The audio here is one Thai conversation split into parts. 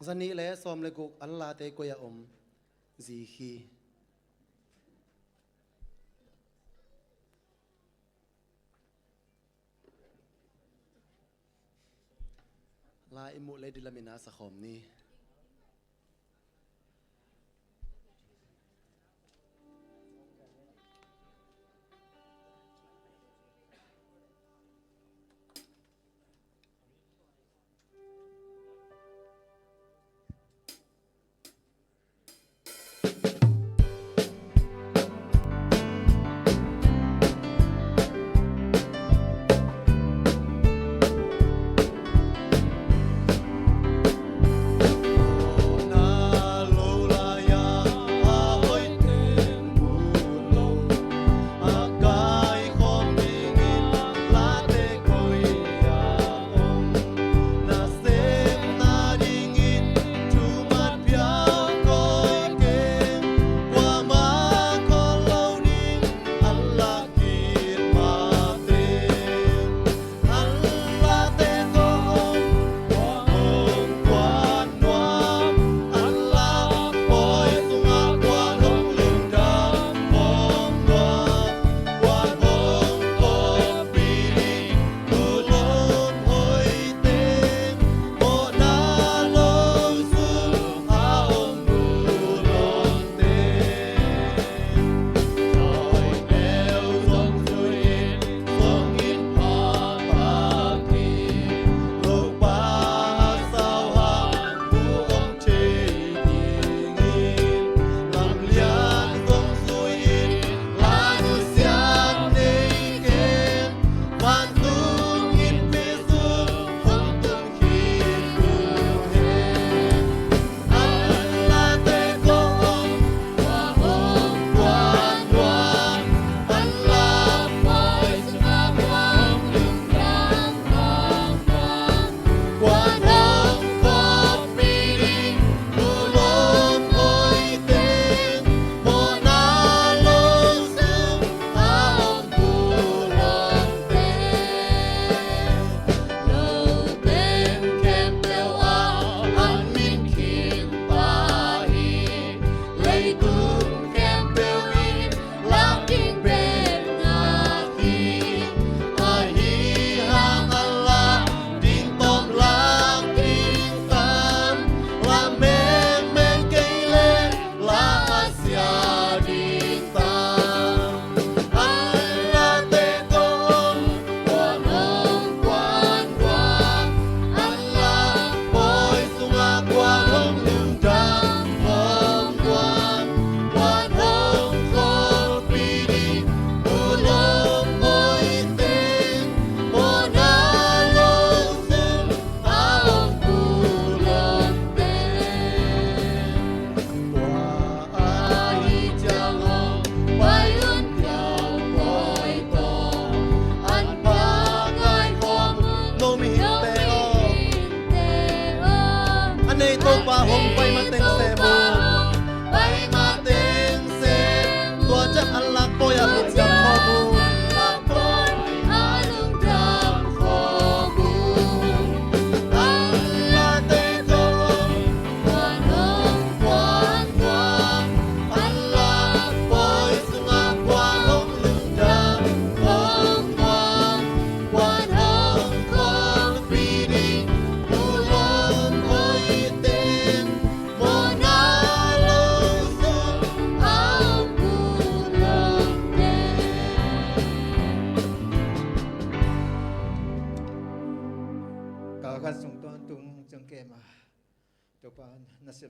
zani le som le guk Allah te ko ya zi khi la imu le dilamina sa khom ni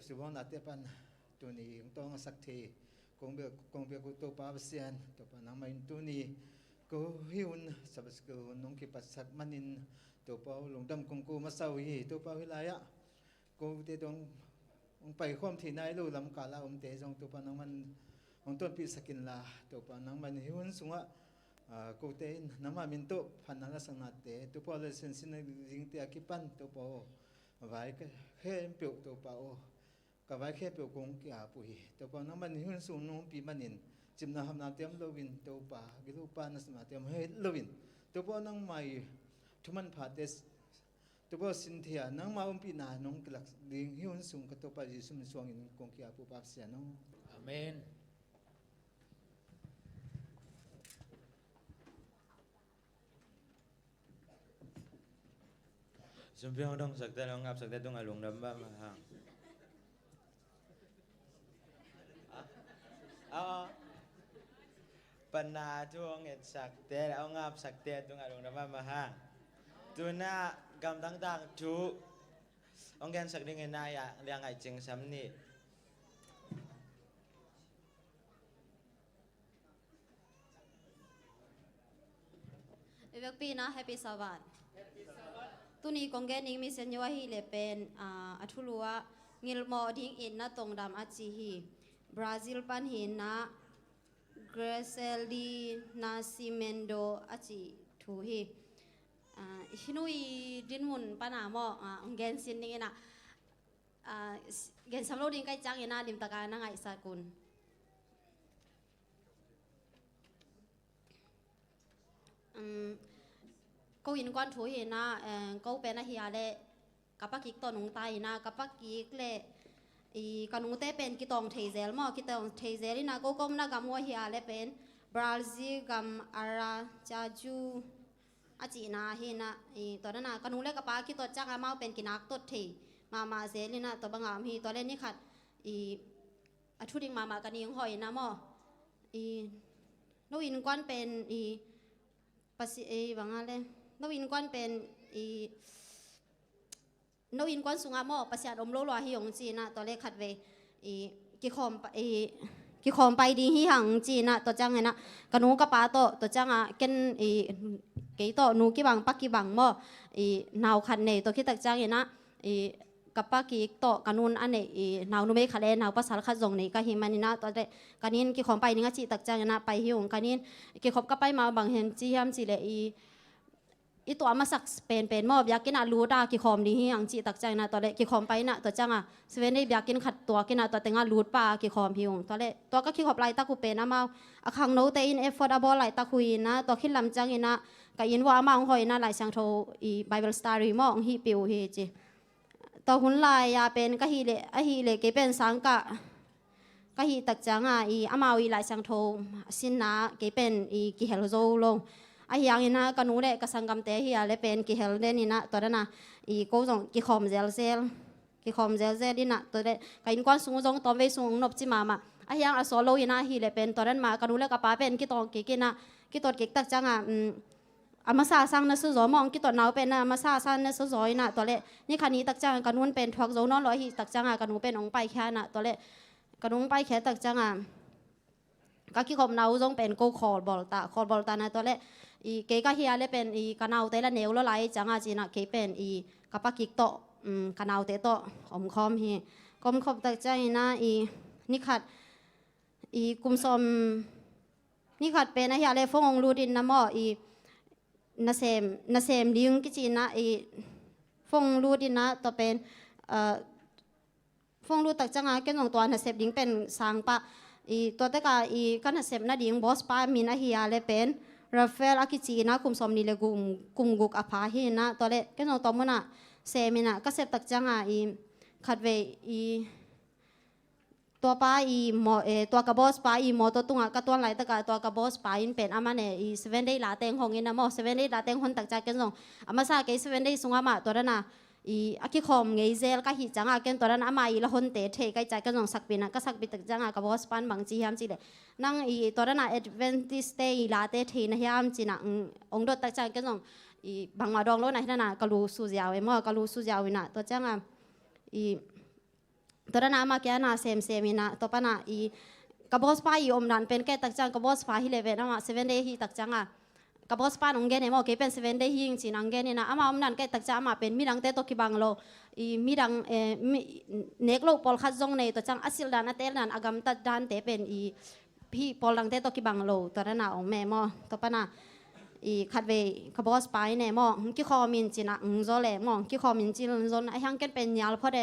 Subon atepan tuni tong sakthi kong be ku to pa sian to pa nang main tuni ko hiun sabas ko nong ki pasat manin to pa lungdam kong ku masau hi to pa hilaya ko te dong ong pai khom thi nai lu lam kala te jong to pa nang man ong ton pi sakin la to pa nang man hiun sunga ko te nama min to phanala sangat te to pa le sen sin ring te akipan to pa vai ka khem pe to pa o ka vai khe pe kong ki a pui to pa nang man hiun su no pi manin chimna ham na tem lovin to pa gilu pa na sma tem he lovin to pa nang mai thuman pha te ตัวบ่สินเทียนังมาปีนาน้องกลักดิงหิวนสูงกตัวปาจิสุมสวงอินกงกิอาปูปาเสียน้อง อาเมนสมเพียงต้องสักแต่ลองงับสักแต่ต้องอารมณ์ดำบ้ามาห่างเอาปัญหาช่วงเอ็ดสักแต่เอางับสักแต่ต้องอารมณ์ดำบ้ามาห่างตัวหน้ากำต่างๆทุองแกนสักดิ่งนายเรียงไอจึงซ้ำนี่เวกปีนะแฮปปี้สวัสดิ์ตุนี้กงแกนิงมีเซนยวฮีเลเป็นอัทุลัวงิลมอดิ้งอินนะตรงดำอาจีฮีบราซิลปันหินนะเกรเซลดีนาซิเมนโดอาจีทูฮีฮินุยดินมุนปานามอเกนซินนี่นะเกนสำโรดิ้งใกล้จังอินะดิมตะการนังไอสากุลก็ยินกวนถูเห็นนะก็เป็นอาเฮียเล่กับปักกิกตัวหนุ่งตายนะกับปักกิกเล่กันหนุ่งเต้เป็นกิตองเทเซลมั้งกิตองเทเซลนะก็ก้มนะกับมัวเฮียเล่เป็นบราซิลกับอาราจาจูอาจีนาเห็นนะตอนนั้นนะกันหนุ่งเล่กับปักกิตัวจักรมาเป็นกินักตัวเทมาเซลินะตัวบางงามฮีตัวเล่นนี่ขัดอัทุดิงมากันยังหอยนะมั้งนู้ยินกวนเป็นปัสบางอะไรนวินกวนเป็นนวินกวนสุงามอปัสยาดมโลลวหิยงจีนะตัวเลขขัดเวกิคอมไปดีหิหังจีนะตัวจังไงนะกนูกระปาตัวจังอ่ะเกนเกยโตนูกิบังปักกิบังมอนาวคันเนตัวคิดตักจังไงนะกับปักกิโตกันูนอันเนนาวนูเมฆเลนาวภาษาขัดจงนี่ก็หิมันนี่นะตัวเด็กกันนี้กิคอมไปนี่งจีตักจังไงนะไปหิยงกันนี้กิคอมก็ไปมาบางเห็นจีฮัมจีเลตัวมาสักเป็นมอบอยากกินอาลูดากิคอมดีที่ยังจีตักใจนะตอนเล็กกิคอมไปนะตัวจังอ่ะเซเว่นได้อยากกินขัดตัวกินตัวแต่งาลูดปลากิคอมพิวตอนเล็กตัวก็กิคอมไลตะคุเป็นนะมาอาคังโนเตอินเอฟฟอร์ดับเบิลไลตะคุยนะตัวคิดลำจังอินะกับยินว่ามาของหอยนะหลายช่างโทไบเบิลสตาร์รีมองฮีปิวฮีจีตัวหุ่นลายยาเป็นก็ฮีเลกเป็นสังกะก็ฮีตักจังอ่ะอามาวีหลายช่างโทสินนะกเป็นกิเฮลโซลงไอ้ยังนี่นะกันนู้นเด็กกสังกัมเตะเฮียเลยเป็นกิเฮลเดนี่นะตัวนั้นนะก็ส่งกิคอมเซลนี่นะตัวเด็กกันยินกวนสูงส่งตอมเวสูงนบจิมาไอ้ยังอโซโลยินะฮีเลยเป็นตัวนั้นมากันนู้นเล็กกับป้าเป็นกิตองกินะกิตอดกิกตักจังอ่ะอามาซาซังนะสุโซมองกิตอดหนาวเป็นอามาซาซันนะสุโซยนะตัวเล็กนี่คันนี้ตักจังกันนู้นเป็นทวักโซนอนร้อยฮีตักจังอ่ะกันนู้นเป็นองไปแค่นะตัวเล็กกันนู้นไปแค่ตักจังอ่ะก็กิคอมหนาวส่งเป็นกูคอร์บอลตานะตัวเล็กเกก็เฮียเลยเป็นกันเอาเตละเนวละไหลจังอาจีนะเกเป็นกับปักกิกโตกันเอาเตโตอมคอมฮีกอมคบตักใจนะนี่ขัดกุมสมนี่ขัดเป็นนะเฮียเลยฟงรูดินนะหม้อนาเซมลิงกิจีนะฟงรูดินนะตัวเป็นฟงรูตักจังอาเกนของตัวนาเซมลิงเป็นสังปะตัวแต่ก็นาเซมนะดิงบอสปามีนะเฮียเลยเป็นราฟาเอลอากิจีนะคุมสมนี่เลยกุมกุกอภาหินะตัวเล็กก็น้องตัวมันอ่ะเซมินะก็เสพตักจังอ่ะขัดเวตัวป้าหมอตัวกระบอกป้าหมอตัวตุงอ่ะก็ตัวไหลตะกาตัวกระบอกป้าเป็นอามาเนี่ยเซเว่นได้ลาเต็งของอินนะหมอเซเว่นได้ลาเต็งคนตักจักกันส่งอามาซาเกเซเว่นได้ส่งอามาตัวนั้นน่ะอากิคอมไงเซลก็หิจังอ่ะกันตัวนั้นอามาละคนเตะเทใกล้ใจกันส่งสักปีนะก็สักปีตักจังอ่ะกระบอกป้าบางจีฮามจีเลยนั่งตัวนั้นน่ะเอดเวนติสเตย์ลาเตเทนะฮามจีนะองค์ดตักจังกันส่งบางมาดองโลนะที่นั่นน่ะก็รู้สุดยาวเอ็มก็รู้สุดยาวนะตัวจังอ่ะตัวนั้นมาแก่น่ะเซมนะตัวปะน่ะกระบอกป้าอมดันเป็นแก่ตักจังกระบอกป้าฮิเลเวนอ่ะเซเว่นเดย์ฮิตักจังอ่ะกระบอกป้าองเกเนี่ยมอเกเป็นเซเว่นเดย์ฮิงจีนังเกเนี่ยนะอามาอมดันแก่ตักจังมาเป็นมีดังเตตกิบังโลมีดังเนกโลปอลคัดจงในตัวจังอสิลดานเตลนันอากามตัดดานเตเป็นพี่ปอลดังเตตกิบังโลตัวนั้นน่ะองแม่มอตัวปะน่ะขัดเวกระบอกป้าเนี่ยมอกิคอมินจีนะโซเล่มอกิคอมินจีนโซนไอ้ยังกันเป็นยาลพอเด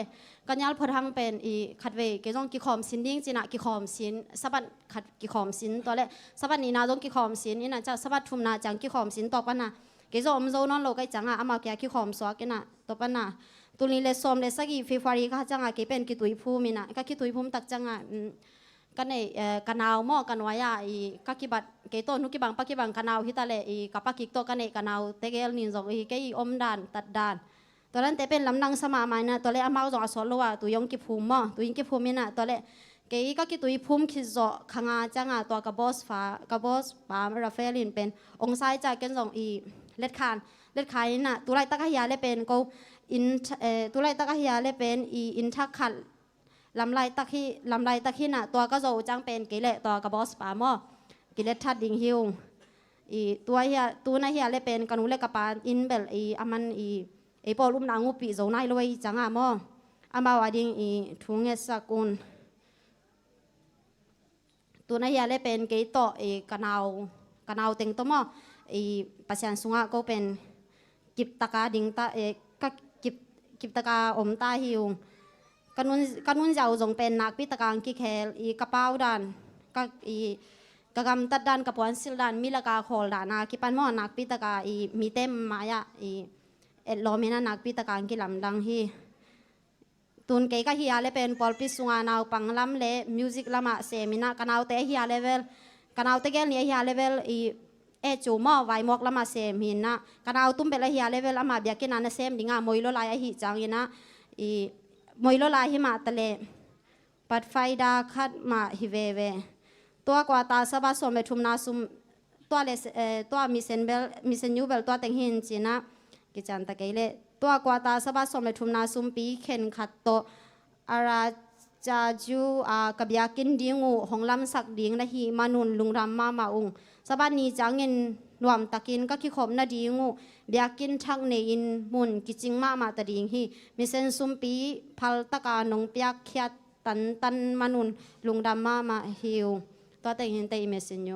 กันยาลพอทั้งเป็นขัดเวกจงกิคอมสินดิ้งจีนะกิคอมสินสบัดขัดกิคอมสินตัวเล่สบัดนี้นาจงกิคอมสินนี่นะจะสบัดทุมนาจังกิคอมสินต่อปะน่ะ cái zo zo non lo cái chẳng à ama kia khi khom xóa cái nà to pan nà tu ni le som le sagi February ka chẳng à cái pen cái tuổi phu mi nà cái tuổi phu tak chẳng à cái này cái nào mò cái nói à các cái bạn cái to nuki bang cái bang cái nào hita le cái pak to cái này cái nào tegel ni zong cái đàn tạt đànตัวนั้นแต่เป็นลำนังสมามัยนะตัวเล็กอามาจงอาสอนรู้ว่าตัวยงกิภูมิมั้งตัวยงกิภูมินะตัวเล็กเกี่ยก็คิดตัวภูมิคิดจะข้างอาจังอาตัวกับบอสฟ้ากับบอสปามราเฟลินเป็นองค์ซ้ายจากกันจงเล็ดคานนี่นะตัวไรตะกะเฮียเลยเป็นก็ตัวไรตะกะเฮียเลยเป็นอินทักขัดลำไรตะขี้นะตัวก็จะจังเป็นกี่เละตัวกับบอสปามกี่เล็ดทัดดิ่งหิวตัวเฮียตัวนั้นเฮียเลยเป็นกันุเล็กกับปานอินเบลอามันไอ้พอลุ่มนางงูปีโจนายรวยจังอ่ะมั้งอามาว่าดิ่งทุ่งเงสกุลตัวนั้นเฮียเลยเป็นเกยต่อกะนาวเต็งตัวมั้งปัจจัยสุงะก็เป็นกิบตะกาดิ่งตาก็กิบตะกาอมตาหิวกันนุนเจ้าจงเป็นนักพิตะการกิเคลกระเป๋าดันก็กระกำตัดดันกระปวนสิลดันมีละกาโคลดานากิปันมั้งนักพิตะกามีเต็มมายะลอมินานักพิตการกิลำดังฮีตุนเกย์ก็ฮิอาเลเป็นพอลปิสุงานาวปังลำเล่มิวสิกลำมาเซมินากันเอาเตะฮิอาเลเวลกันเอาเตะเกลเนี่ยฮิอาเลเวลจูมอไวมอกลำมาเซมินะกันเอาตุ้มเบลฮิอาเลเวลอามาเบียกินานเซมดิงามวยโลลายฮิจังยินะมวยโลลายฮิมาตะเลปัดไฟดาคัดมาฮิเวเวตัวกว่าตาสบาสมเบทุมนาซุมตัวเลตัวมิเซนยูเบลตัวเต็งหินจีนะกิจันตะเกเลตัวกว่าตาสบาสมเลทุมนาซุมปีเข็นขัดโตอาราจาจูกับยากินดิงูหงลำสักดิงละหีมานุนลุงรำมาอุงสบานีจางเงินรวมตะกินก็ขี้ขมนาดิงูเบียกินทักเนอินมุนกิจิงมาตะดิงฮีมิเซนซุมปีพัลตะกานงเปียกเขียดตันมานุนลุงรำมาฮิวตัวแต่งเห็นแต่อิเมซินโย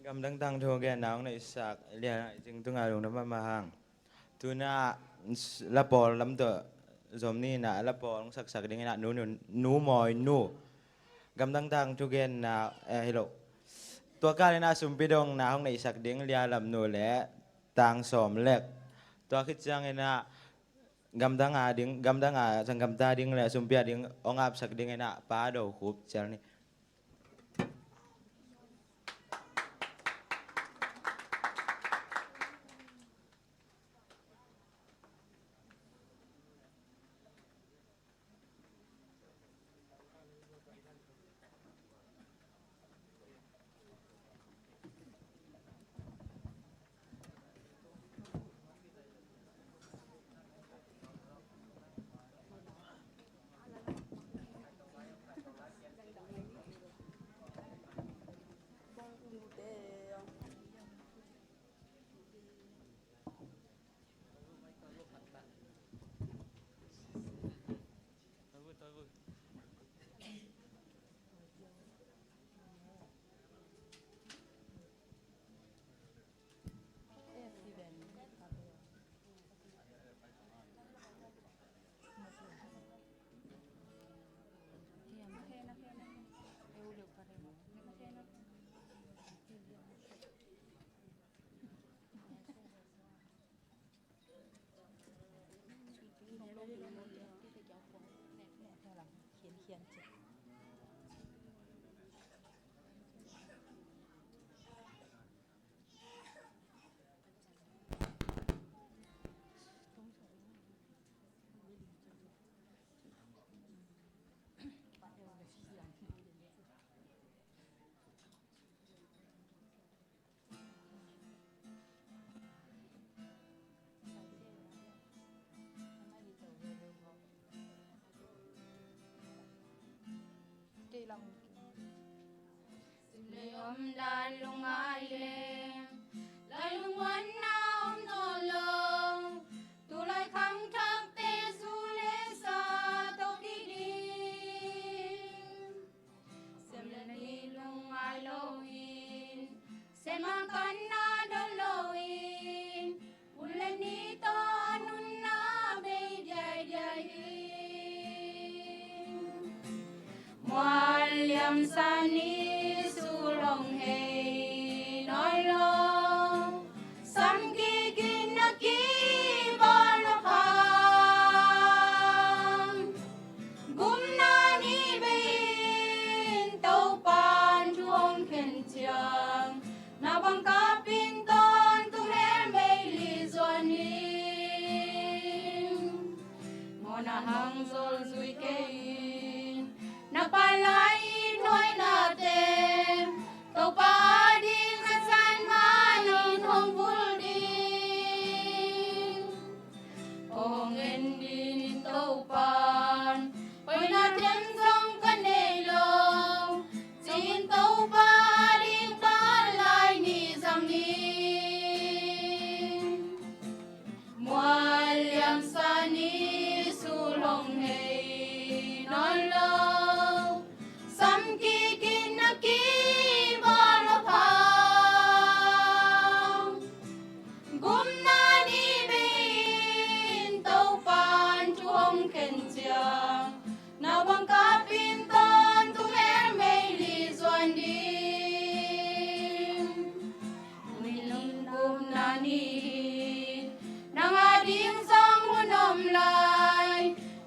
กำตั้งโทแกน้องในสักเรียนจึงต้องอาลงน้ำมาห่างตัวน่าละปอลลำตัวสมนี่นะละปอลสักดิ่งนะนูมอยนูกำตั้งทุกแกน่าฮิโลตัวการน่าสุมพิดงน้าห้องในสักดิ่งเรียนลำนูและต่างสมเล็กตัวคิดจังน่ากำตั้งสังกำตาดิ่งและสุมเปียดิ่งองอาบสักดิ่งน่ะป้าโดขุบเจ้านี่Om dalung aileng, dalung wana om tolong, tulai kang tak te sulesa tokiding. Semlani lung ailoin, semakan na doloin, ulani to anun na bejai jai. sa ni su long hei nói long sam ki kin na ki ba lo hang gum na ni bin tàu pan chuông khen chiang na bang ka pin ton tu he mei li zuan hin mona hang zol zui ke na pa lai noi na tem tàu pa ding sa san man in hong bul ding ong en din tàu pan oi na tem song kan nei long sin tàu pa ding pa lai ni zam ni mual yam sa ni su long hei non lo sam ki kin na ki ba lo phang gum na ni bin tàu pan chuông khen chiang na bang ka pin ton tu he mei li zuan dim min gum na ni nang ading sang hunom lai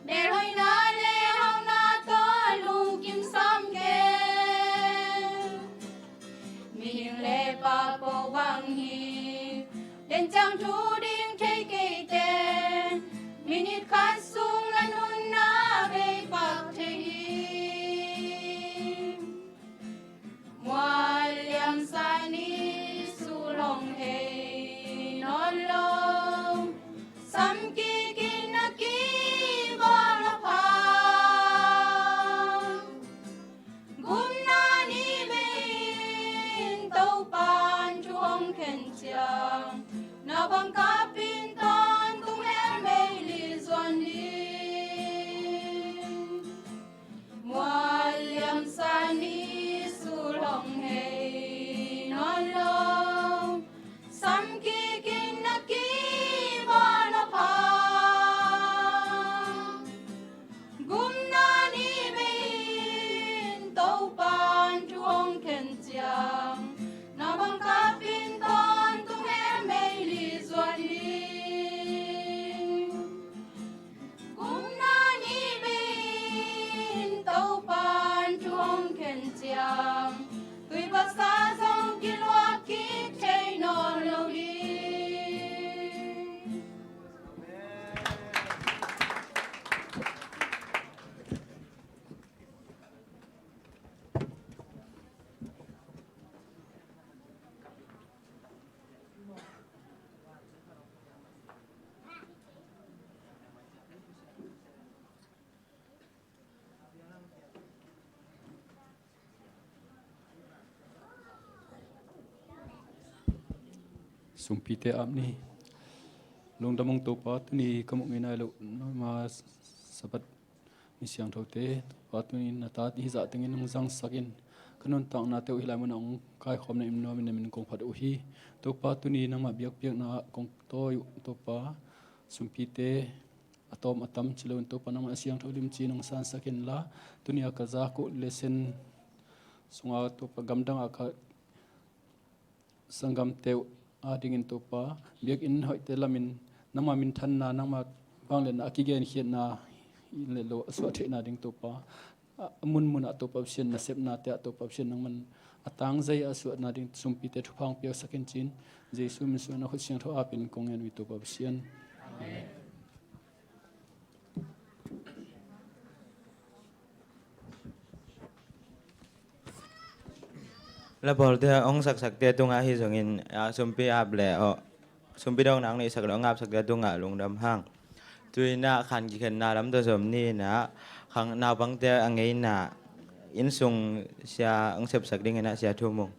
để hoi na le hong na to lung kim sam ke mi hing le pa po wang hi den chang chu ding thei ke te minit khat sung lan hun na ve pak thei mual yam sa ni su long hei non long sam ki kin na ki ba lo phang gum na ni bin tàu pan chuông khen chiang na bang ka pin ton tung he mei li zuan dim mual yam sa ni su long hei non long sam ki kin na ki ba lo phang gum na ni bin tàu pan chuông khen chiang na bang ka pin ton tung he mei li zuan dim gum na ni bin tàu pan chuông khen chiang tui ba sa song ki lo ki thei non lo di sumpite amni long damong to pa tu ni kamong ina lo ma sabat mi siang thote pa tu ni na ta ti za tengin nong jang sakin kanon tang na te hilai mon ong kai khom na im no min kong phat u hi to pa tu ni na ma biak biak na kong to to pa sumpite atom atam chilon to pa nang siang tholim chi nong san sakin la tu ni ka za ko lesen sunga to pa gamdang aka sangam teu adingin to pa biak in hoi te lamin nama min than na nama banglen akigen hian na le lo aswa the na ding to pa mun to pa sin na sep na te to pa sin nang man atang zai aswa na ding sumpi te thupang piak sakin chin jesu min so na khu siang tho apin kongen wi to pa sian amen la bol te ong sak sak te tunga hi zongin sumpi ap le o sumpi dong nang ni sak lo ngap sak te tunga lung dam hang tuina khan ki khan na lam to zom ni na khang na bang te angei na in sung sia ang sep sak ding na sia thumung